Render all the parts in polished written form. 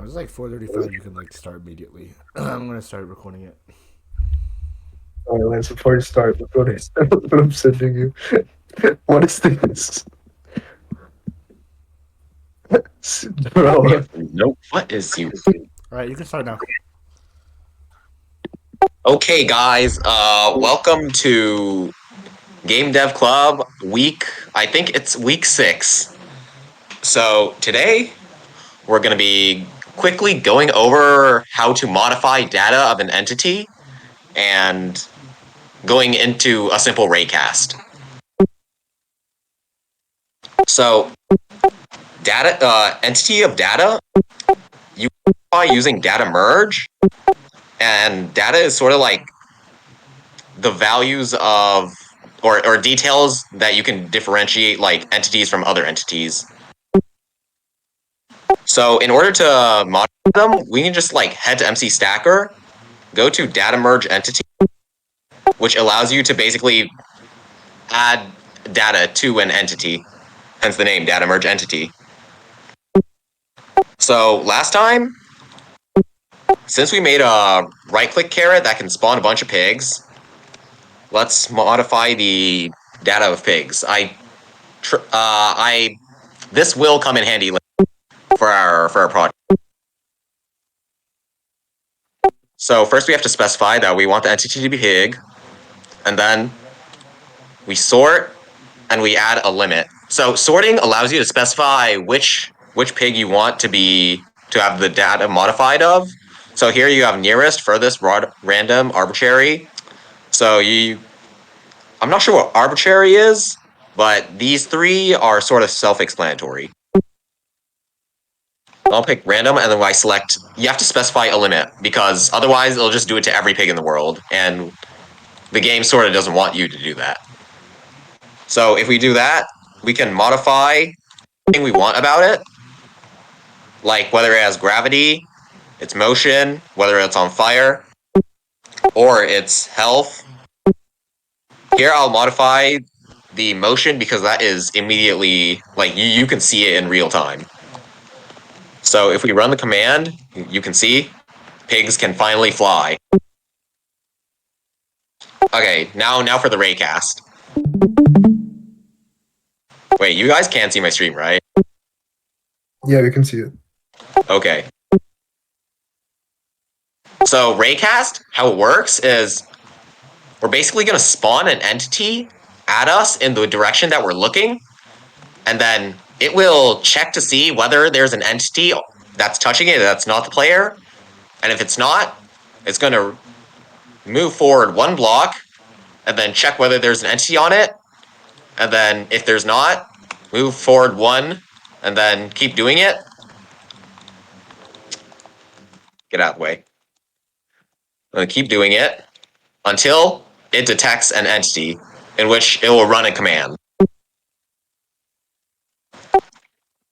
It's like 4:35. You can like start immediately. I'm gonna start recording it. Alright, Lance, before you start, look what I'm sending you. What is this? Bro, Nope. What is you? All right, you can start now. Okay, guys. Welcome to Game Dev Club week. I think it's week 6. So today we're going to be quickly going over how to modify data of an entity and going into a simple raycast. So entity of data, you by using data merge, and data is sort of like the values of or details that you can differentiate like entities from other entities. So in order to modify them, we can just like head to MC Stacker, go to data merge entity, which allows you to basically add data to an entity, hence the name data merge entity. So last time, since we made a right click caret that can spawn a bunch of pigs, let's modify the data of pigs. This will come in handy for our project. So first we have to specify that we want the entity to be pig, and then we sort and we add a limit. So sorting allows you to specify which pig you want to have the data modified of. So here you have nearest, furthest, random, arbitrary. So I'm not sure what arbitrary is, but these three are sort of self-explanatory. I'll pick random, and then when I select, you have to specify a limit, because otherwise it'll just do it to every pig in the world, and the game sort of doesn't want you to do that. So if we do that, we can modify anything we want about it, like whether it has gravity, its motion, whether it's on fire, or its health. Here I'll modify the motion because that is immediately, like, you can see it in real time. So if we run the command, you can see pigs can finally fly. Okay, now for the raycast. Wait, you guys can't see my stream, right? yeah, we can see it. Okay. So raycast, how it works is we're basically going to spawn an entity at us in the direction that we're looking, and then it will check to see whether there's an entity that's touching it that's not the player, and if it's not, it's going to move forward one block, and then check whether there's an entity on it, and then if there's not, move forward one, and then keep doing it. Get out of the way. Keep doing it until it detects an entity, in which it will run a command.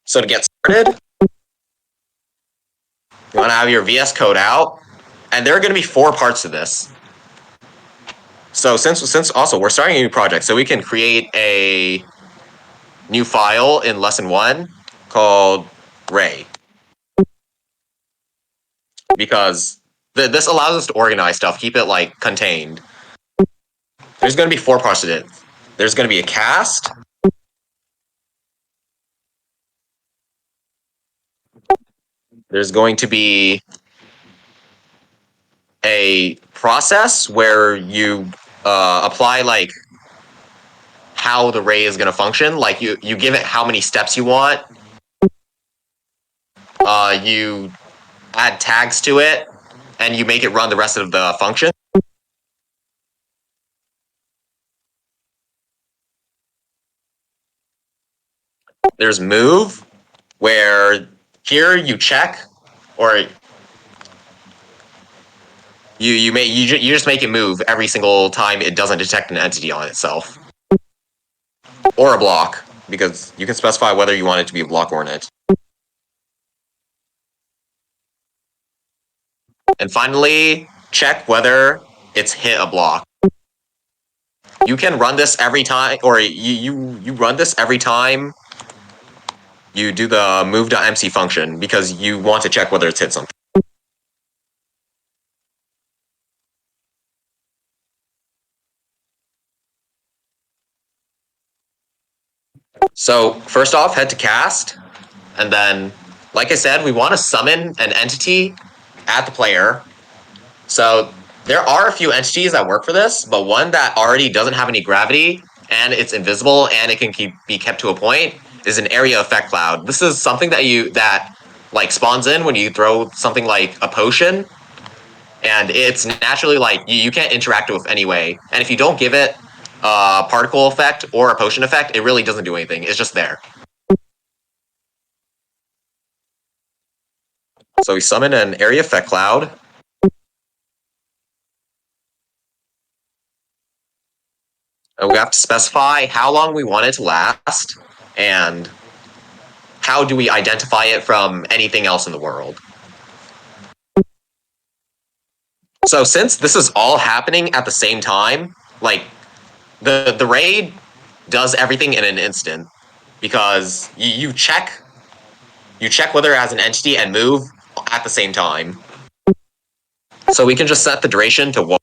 So to get started, you want to have your VS Code out, and there are going to be 4 parts to this. So since also we're starting a new project, so we can create a new file in lesson 1 called Ray, because this allows us to organize stuff, keep it like contained. There's going to be 4 parts to it. There's going to be a cast. There's going to be a process where you apply like how the ray is going to function. Like you give it how many steps you want. You add tags to it, and you make it run the rest of the function. There's move, where here you check, or you just make it move every single time it doesn't detect an entity on itself, or a block, because you can specify whether you want it to be a block or an entity. And finally, check whether it's hit a block. You can run this every time, or you run this every time you do the move.mc function because you want to check whether it's hit something. So first off, head to cast, and then, like I said, we want to summon an entity at the player. So there are a few entities that work for this, but one that already doesn't have any gravity and it's invisible and it can be kept to a point is an area effect cloud. This is something that like spawns in when you throw something like a potion, and it's naturally like you can't interact with anyway. And if you don't give it a particle effect or a potion effect, it really doesn't do anything. It's just there. So we summon an area effect cloud. And we have to specify how long we want it to last, and how do we identify it from anything else in the world. So since this is all happening at the same time, like the raid does everything in an instant, because you check whether it has an entity and move at the same time. So we can just set the duration to 1.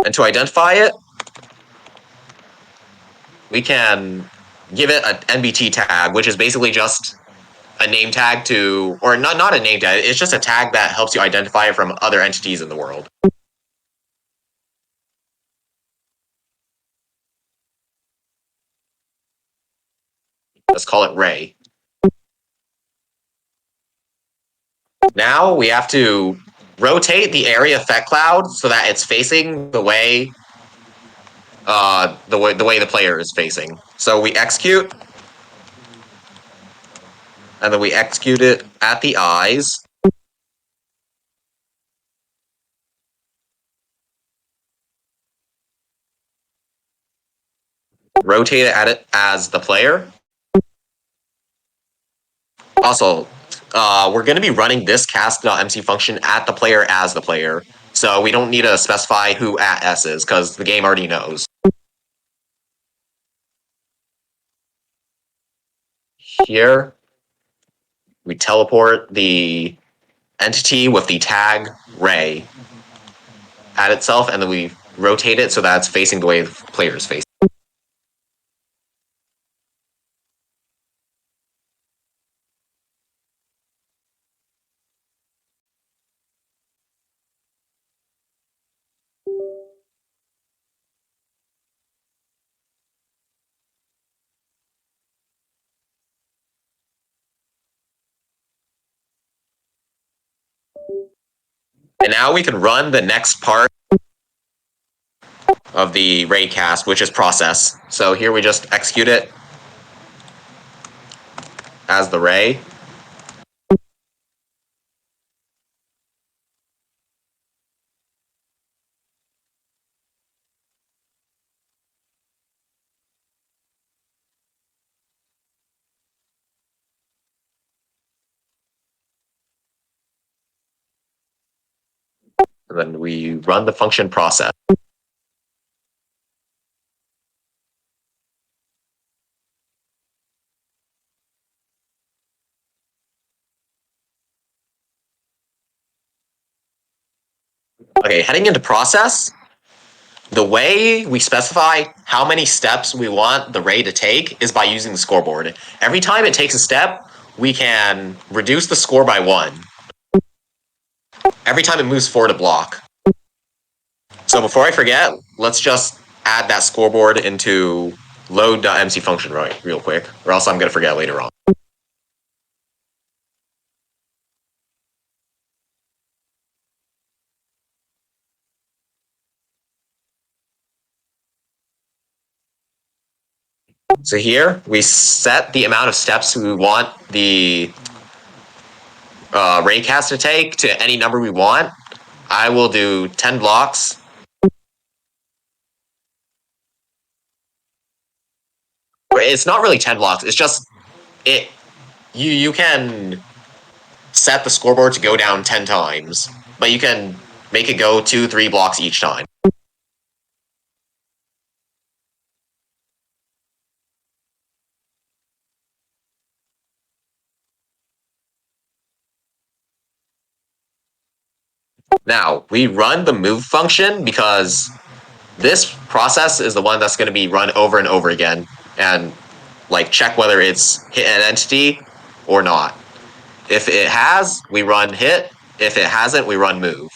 And to identify it, we can give it an NBT tag, which is basically just a name tag to, or not a name tag, it's just a tag that helps you identify it from other entities in the world. Let's call it Ray. Now we have to rotate the area effect cloud so that it's facing the way the player is facing. So we execute, and then we execute it at the eyes. Rotate it at it as the player. Also, we're going to be running this cast.mc function at the player as the player. So we don't need to specify who @s is, because the game already knows. Here, we teleport the entity with the tag Ray at itself, and then we rotate it so that it's facing the way the player is facing. And now we can run the next part of the raycast, which is process. So here we just execute it as the ray. And then we run the function process. Okay, heading into process, the way we specify how many steps we want the ray to take is by using the scoreboard. Every time it takes a step, we can reduce the score by 1. Every time it moves forward a block. So before I forget, let's just add that scoreboard into load.mc function real quick, or else I'm going to forget later on. So here, we set the amount of steps we want the raycast to take to any number we want. I will do 10 blocks. It's not really 10 blocks, it's just you can set the scoreboard to go down 10 times, but you can make it go 2-3 blocks each time. Now, we run the move function because this process is the one that's going to be run over and over again and like check whether it's hit an entity or not. If it has, we run hit. If it hasn't, we run move.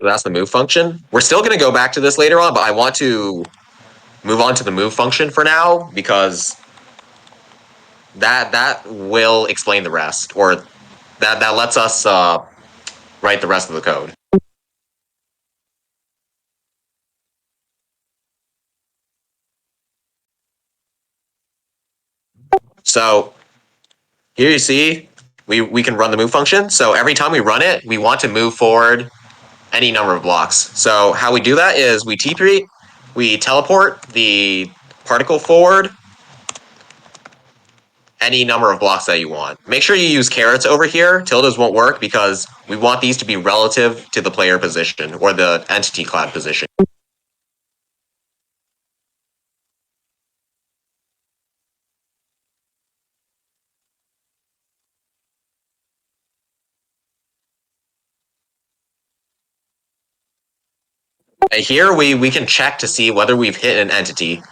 That's the move function. We're still going to go back to this later on, but I want to move on to the move function for now because that will explain the rest, or that lets us write the rest of the code. So here you see we can run the move function. So every time we run it, we want to move forward any number of blocks. So how we do that is we TP, we teleport the particle forward any number of blocks that you want. Make sure you use carets over here. Tildes won't work because we want these to be relative to the player position or the entity cloud position. And here we can check to see whether we've hit an entity.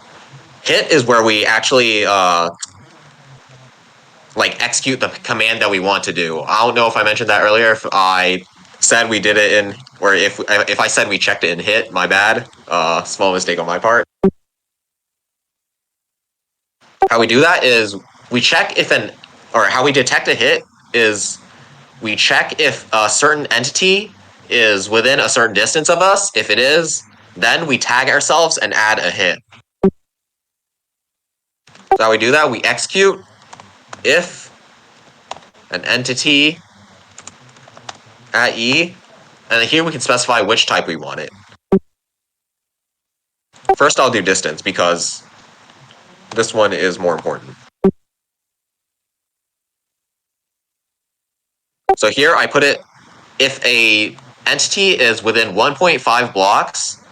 Hit is where we actually like execute the command that we want to do. I don't know if I mentioned that earlier. If I said we did it in, or if I said we checked it in hit, my bad. Small mistake on my part. How we do that is we check if or how we detect a hit is we check if a certain entity is within a certain distance of us. If it is, then we tag ourselves and add a hit. So how we do that, we execute if an entity at E, and here we can specify which type we want it. First, I'll do distance because this one is more important. So here I put it, if a entity is within 1.5 blocks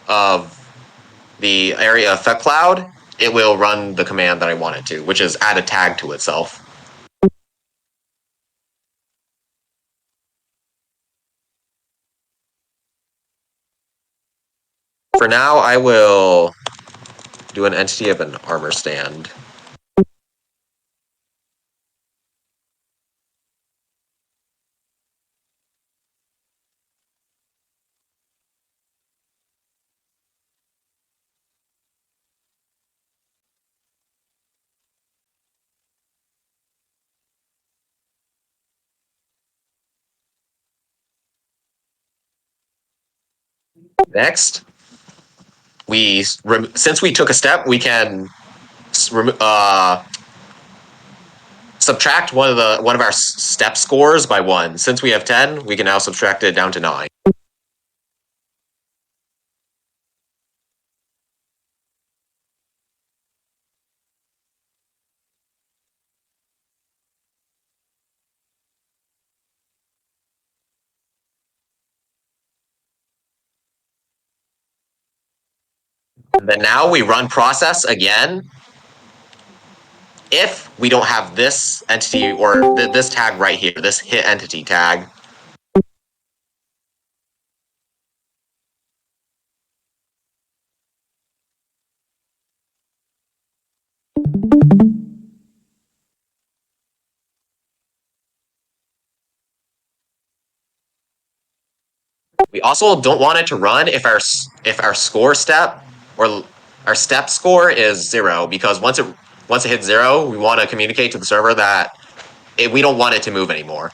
of the area effect cloud, it will run the command that I want it to, which is add a tag to itself. For now, I will do an entity of an armor stand. Next, since we took a step, we can subtract one of our step scores by 1. Since we have 10, we can now subtract it down to 9. And then now we run process again. If we don't have this entity or this tag right here, this hit entity tag, we also don't want it to run if our score step or our step score is 0, because once it hits 0, we want to communicate to the server that we don't want it to move anymore.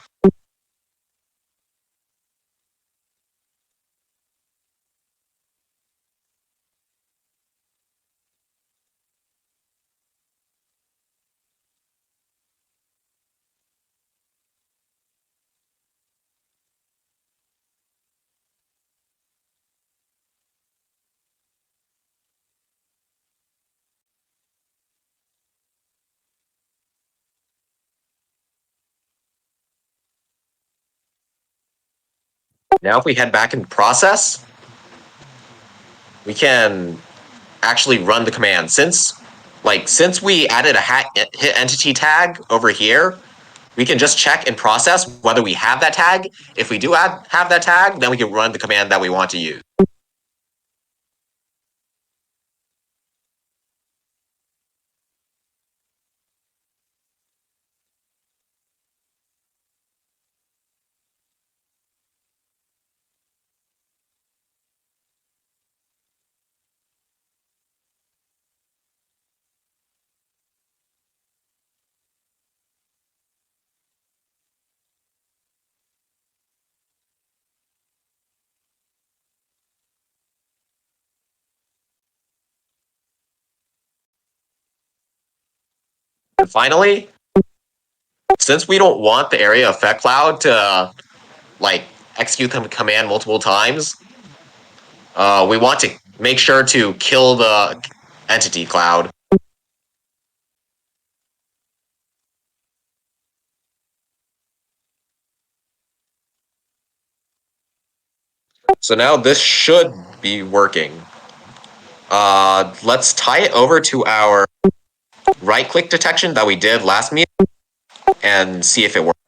Now if we head back in process, we can actually run the command. Since we added a hit entity tag over here, we can just check in process whether we have that tag. If we do have that tag, then we can run the command that we want to use. And finally, since we don't want the area effect cloud to execute the command multiple times, we want to make sure to kill the entity cloud. So now this should be working. Let's tie it over to our right-click detection that we did last meeting and see if it works.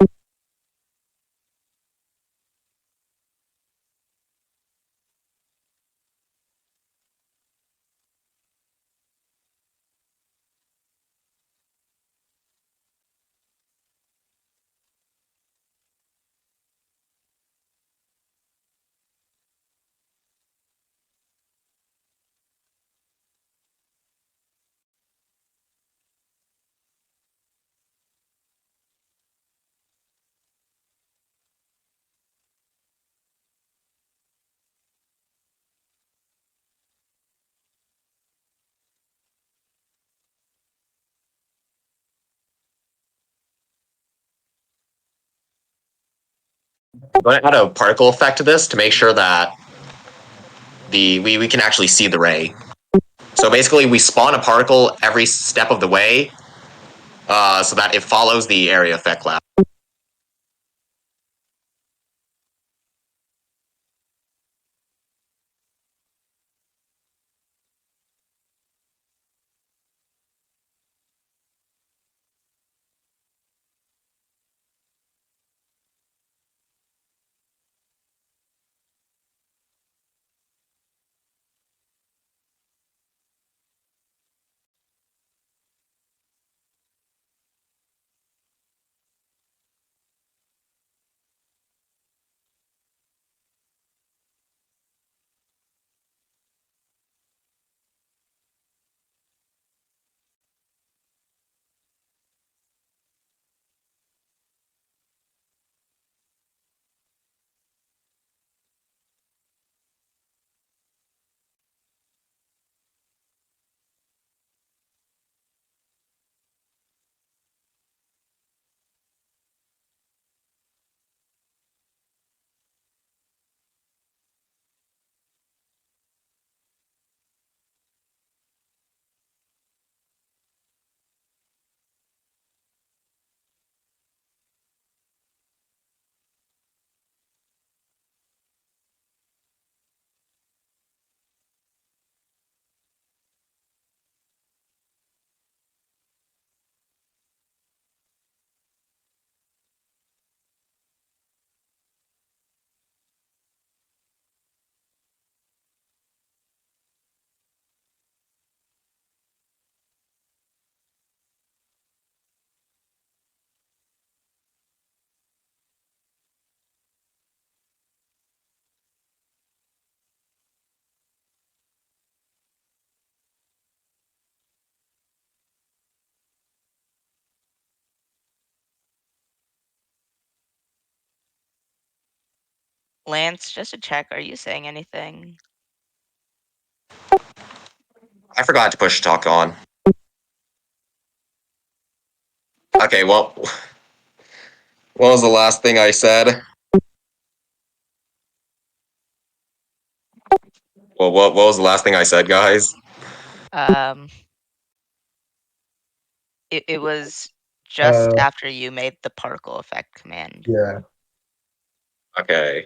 I'm going to add a particle effect to this to make sure that we can actually see the ray. So basically, we spawn a particle every step of the way so that it follows the area effect cloud. Lance, just to check, are you saying anything? I forgot to push talk on. Okay, well, what was the last thing I said? Well, what was the last thing I said, guys? Um, it was just Uh, after you made the particle effect command. yeah. Okay.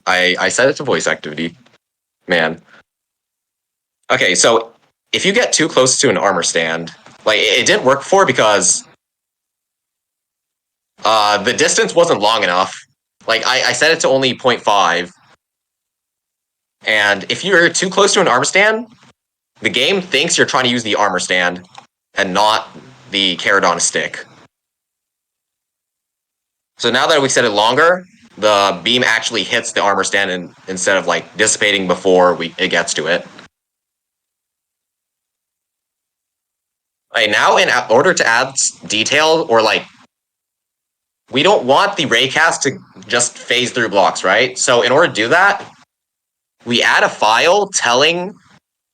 I set it to voice activity. Man. Okay, so if you get too close to an armor stand, like it didn't work before because the distance wasn't long enough. Like I set it to only 0.5. And if you're too close to an armor stand, the game thinks you're trying to use the armor stand and not the Caradon stick. So now that we set it longer, the beam actually hits the armor stand instead of like dissipating before it gets to it. Right, now, in order to add detail or like, we don't want the raycast to just phase through blocks, right? So in order to do that, we add a file telling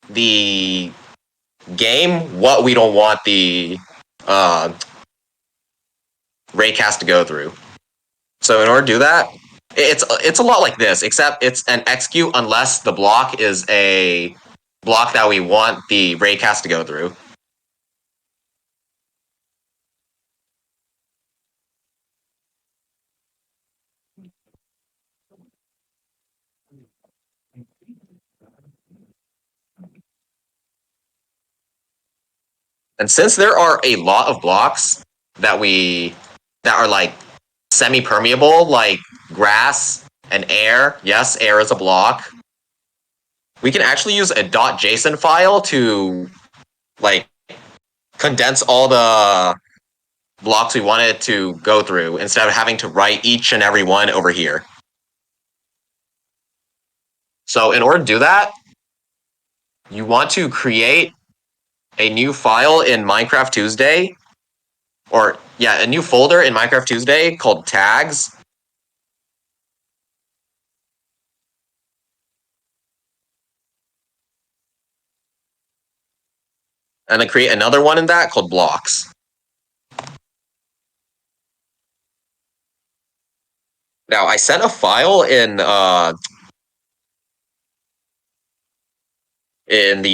the game what we don't want the raycast to go through. So in order to do that, it's a lot like this, except it's an execute unless the block is a block that we want the raycast to go through. And since there are a lot of blocks that are like semi-permeable, like grass and air, yes, air is a block, we can actually use a .json file to like condense all the blocks we want it to go through instead of having to write each and every one over here. So in order to do that, you want to create a new file in Minecraft Tuesday, or yeah, a new folder in Minecraft Tuesday called tags. And then create another one in that called blocks. Now, I sent a file in the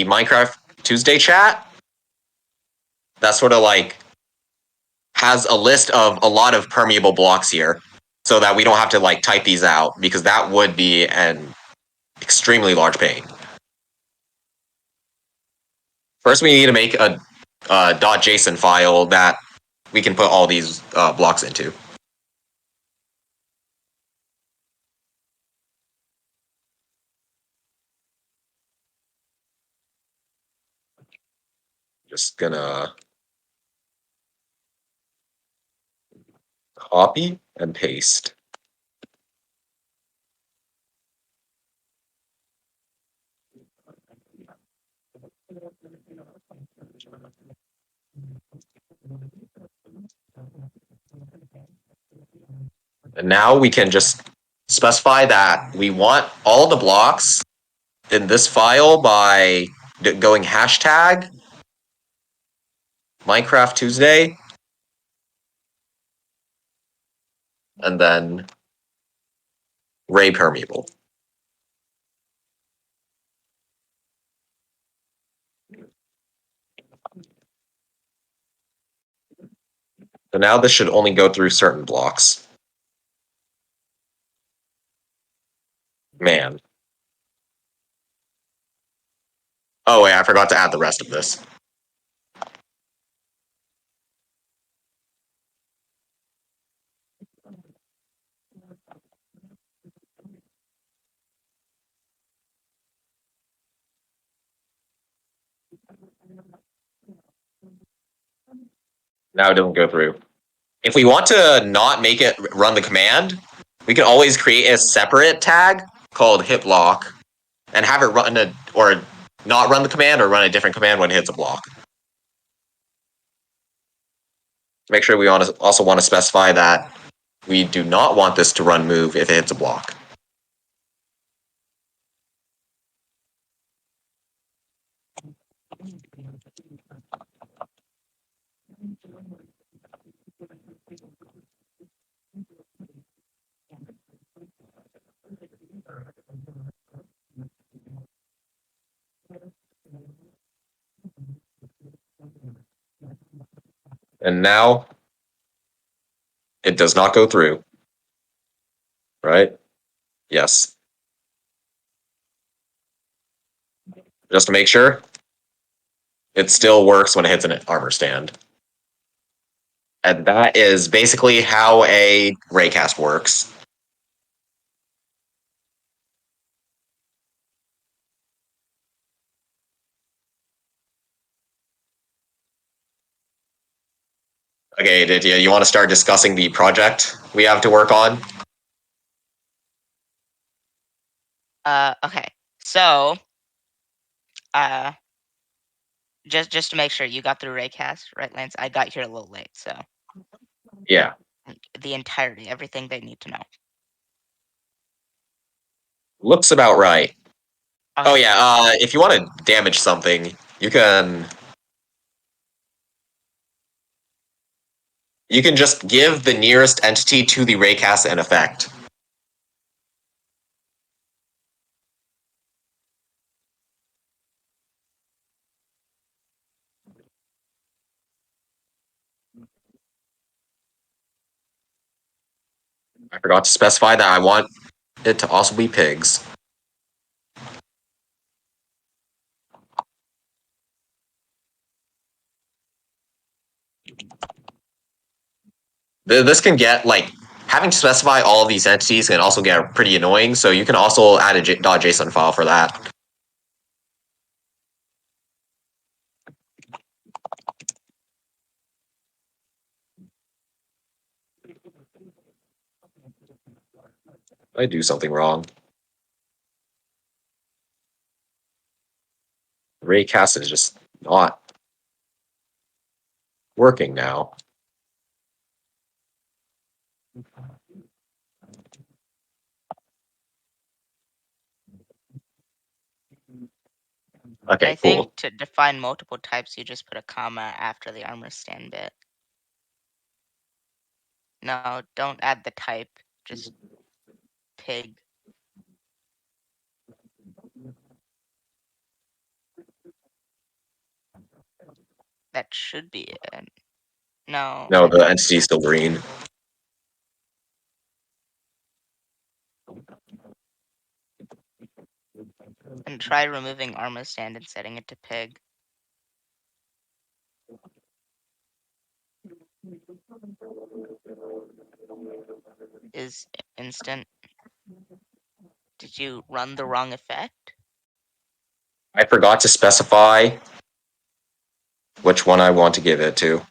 Minecraft Tuesday chat that sort of like has a list of a lot of permeable blocks here, so that we don't have to like type these out, because that would be an extremely large pain. First, we need to make a .json file that we can put all these blocks into. Just gonna copy and paste. And now we can just specify that we want all the blocks in this file by going hashtag Minecraft Tuesday and then ray permeable. So now this should only go through certain blocks. Man. Oh wait, I forgot to add the rest of this. Now it doesn't go through. If we want to not make it run the command, we can always create a separate tag called hit block and have it run or not run the command or run a different command when it hits a block. Make sure we also want to specify that we do not want this to run move if it hits a block. And now it does not go through, right? Yes. Just to make sure, it still works when it hits an armor stand. And that is basically how a raycast works. Okay, did you want to start discussing the project we have to work on? Okay. So, uh, just to make sure you got through Raycast, right, Lance? I got here a little late, so Yeah. the entirety, everything they need to know. Looks about right. Oh Okay. yeah, if you want to damage something, you can just give the nearest entity to the raycast an effect. I forgot to specify that I want it to also be pigs. This can get, like, having to specify all of these entities can also get pretty annoying, so you can also add a .json file for that. I do something wrong. Raycast is just not working now. Okay, I cool. think to define multiple types, you just put a comma after the armor stand bit. No, don't add the type. Just pig. That should be it. No, No, the entity is still green. and try removing armor stand and setting it to pig. Is instant. Did you run the wrong effect? I forgot to specify which one I want to give it to.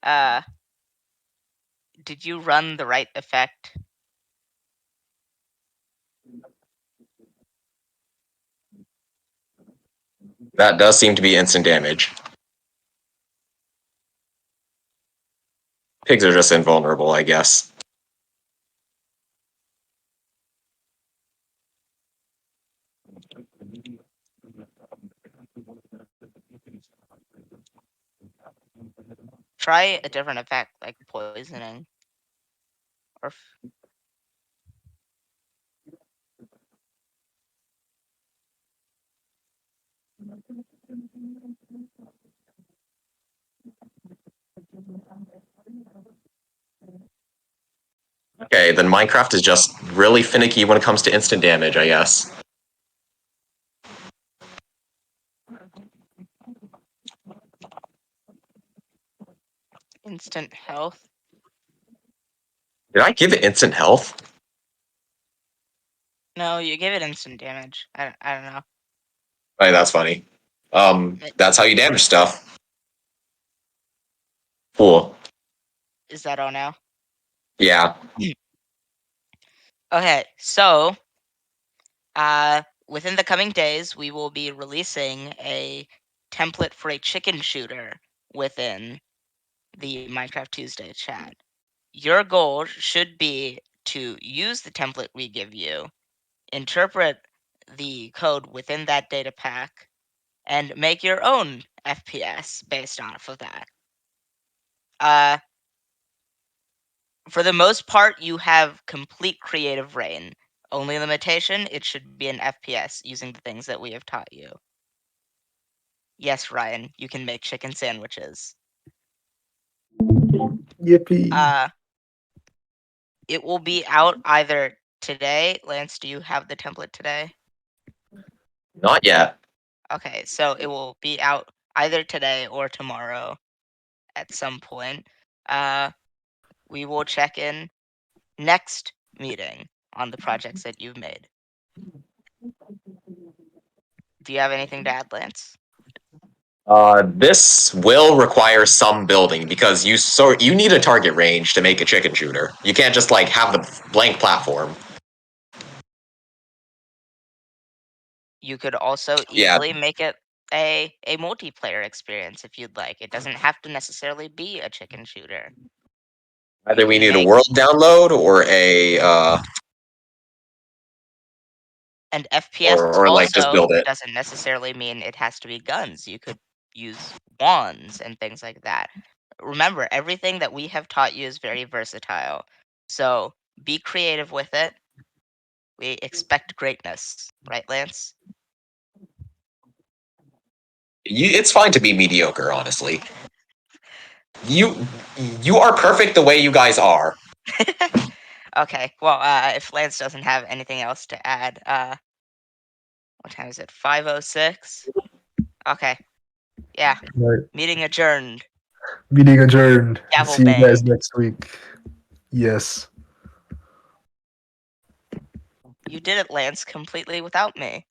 uh, did you run the right effect? That does seem to be instant damage. Pigs are just invulnerable, I guess. Try a different effect, like poisoning. Or Okay, then Minecraft is just really finicky when it comes to instant damage, I guess. instant health. Did I give it instant health? No, you give it instant damage. I don't know. Hey, that's funny. That's how you damage stuff. Cool. Is that all now? Yeah. Okay, so within the coming days, we will be releasing a template for a chicken shooter within the Minecraft Tuesday chat. Your goal should be to use the template we give you, interpret the code within that data pack, and make your own FPS based off of that. For the most part, you have complete creative reign. Only limitation, it should be an FPS using the things that we have taught you. Yes, Ryan, you can make chicken sandwiches. Yippee. It will be out either today. Lance, do you have the template today? Not yet. Okay, so it will be out either today or tomorrow at some point. We will check in next meeting on the projects that you've made. Do you have anything to add, Lance? This will require some building because you need a target range to make a chicken shooter. You can't just like have the blank platform. You could also Yeah. easily make it a multiplayer experience if you'd like. It doesn't have to necessarily be a chicken shooter. Either we can need a make world download or a And FPS or like just also build it. doesn't necessarily mean it has to be guns. You could use wands and things like that. Remember, everything that we have taught you is very versatile. So be creative with it. We expect greatness, right, Lance? It's fine to be mediocre, honestly. You are perfect the way you guys are. Okay, well, if Lance doesn't have anything else to add, what time is it? 5:06? Okay, yeah, Right. meeting adjourned. Meeting adjourned. Gavel See you guys banged. next week. Yes. You did it, Lance, completely without me.